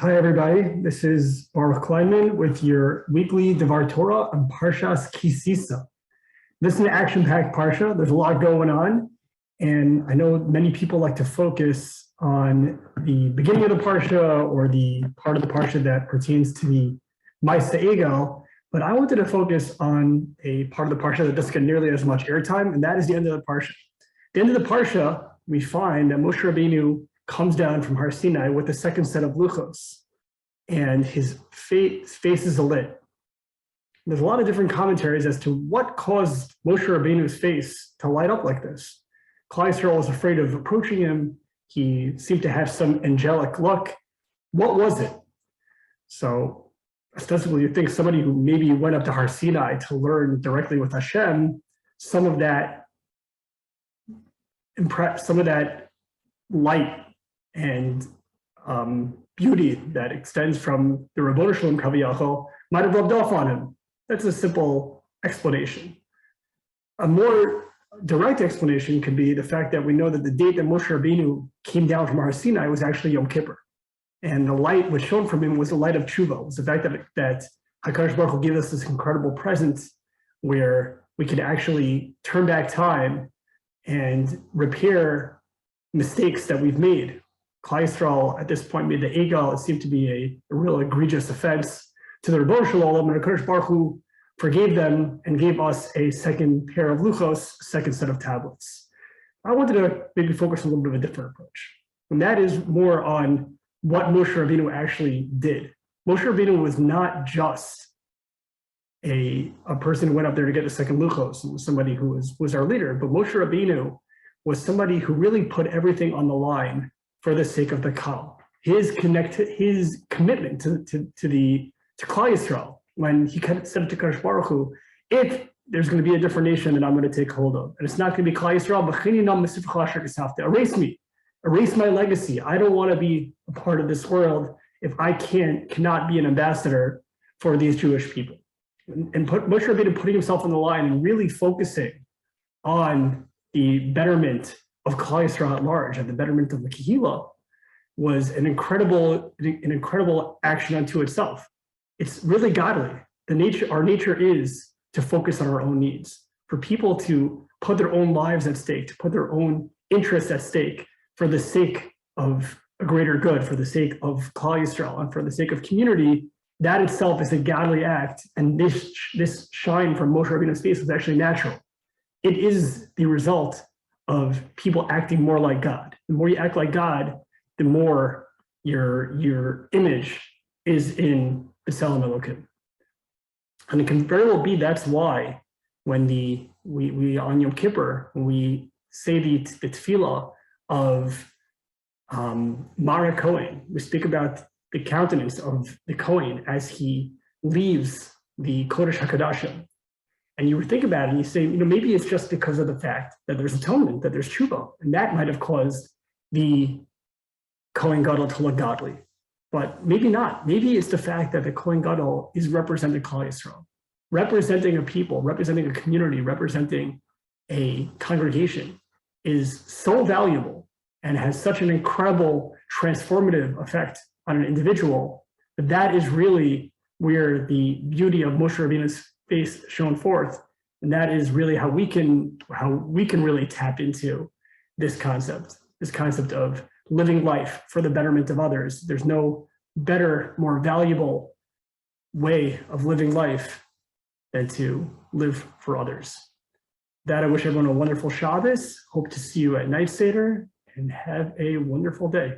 Hi, everybody. This is Baruch Kleinman with your weekly Devar Torah on Parshas Tisa. This is an action-packed parsha. There's a lot going on, and I know many people like to focus on the beginning of the parsha or the part of the parsha that pertains to the Ma'aseh Egel, but I wanted to focus on a part of the parsha that doesn't get nearly as much airtime, and that is the end of the parsha. At the end of the parsha, we find that Moshe Rabbeinu comes down from Har Sinai with the second set of luchos, and his face is lit. There's a lot of different commentaries as to what caused Moshe Rabbeinu's face to light up like this. Klal Yisrael was afraid of approaching him. He seemed to have some angelic look. What was it? So ostensibly, you think somebody who maybe went up to Har Sinai to learn directly with Hashem, some of that light and beauty that extends from the Ribbono Shel Olam Kaviyachol might have rubbed off on him. That's a simple explanation. A more direct explanation could be the fact that we know that the date that Moshe Rabbeinu came down from Har Sinai was actually Yom Kippur. And the light which shone from him was the light of tshuva. It was the fact that HaKadosh Baruch Hu gave us this incredible present where we could actually turn back time and repair mistakes that we've made. Klal Yisrael at this point made the Egel. It seemed to be a real egregious offense to the Ribbono Shel Olam, and HaKadosh Baruch Hu forgave them and gave us a second pair of luchos, second set of tablets. I wanted to maybe focus on a little bit of a different approach, and that is more on what Moshe Rabbeinu actually did. Moshe Rabbeinu was not just a person who went up there to get the second luchos. It was somebody who was our leader, but Moshe Rabbeinu was somebody who really put everything on the line for the sake of the Kal. His commitment to Klal Yisrael, when he said it to Kadosh Baruch Hu, if there's going to be a different nation that I'm going to take hold of, and it's not going to be Klal Yisrael, erase me, erase my legacy. I don't want to be a part of this world if I cannot be an ambassador for these Jewish people. And Moshe Rabbeinu putting himself on the line and really focusing on the betterment of Klal Yisrael at large and the betterment of the Kehillah was an incredible action unto itself. It's really godly. Our nature is to focus on our own needs, for people to put their own lives at stake, to put their own interests at stake for the sake of a greater good, for the sake of Klal Yisrael, and for the sake of community. That itself is a godly act, and this shine from Moshe Rabbeinu's face was actually natural. It is the result of people acting more like God. The more you act like God, the more your image is in B'Tselem Elokim. And it can very well be that's why when we on Yom Kippur, when we say the tefillah of Mara Kohen, we speak about the countenance of the Kohen as he leaves the Kodesh HaKodashim. And you would think about it and you say, maybe it's just because of the fact that there's atonement, that there's tshuva, and that might have caused the Kohen Gadol to look godly. But maybe not. Maybe it's the fact that the Kohen Gadol is representing Klal Yisrael, representing a people, representing a community, representing a congregation is so valuable and has such an incredible transformative effect on an individual that is really where the beauty of Moshe Rabbeinu's face shone forth, and that is really how we can really tap into this concept of living life for the betterment of others. There's no better, more valuable way of living life than to live for others. That I wish everyone a wonderful Shabbos. Hope to see you at Night Seder, and have a wonderful day.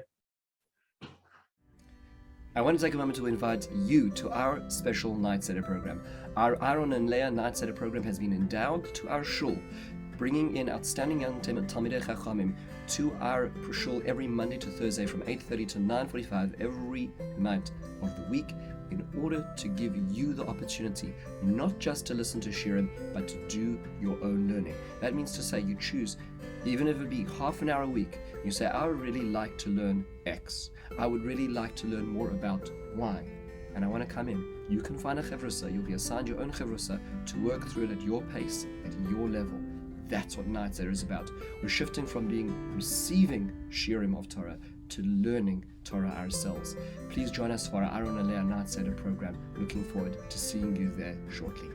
I want to take a moment to invite you to our special Night Seder program. Our Aaron and Leah Night Seder program has been endowed to our shul, bringing in outstanding young Talmidei Chachamim to our shul every Monday to Thursday from 8:30 to 9:45 every night of the week, in order to give you the opportunity not just to listen to Shirim, but to do your own learning. That means to say you choose, even if it be half an hour a week, you say, I would really like to learn X. I would really like to learn more about Y, and I want to come in. You can find a chevrusa. You'll be assigned your own chevrusa to work through it at your pace, at your level. That's what Night Seder is about. We're shifting from receiving shirim of Torah to learning Torah ourselves. Please join us for our Aaron and Leah Night Seder program. Looking forward to seeing you there shortly.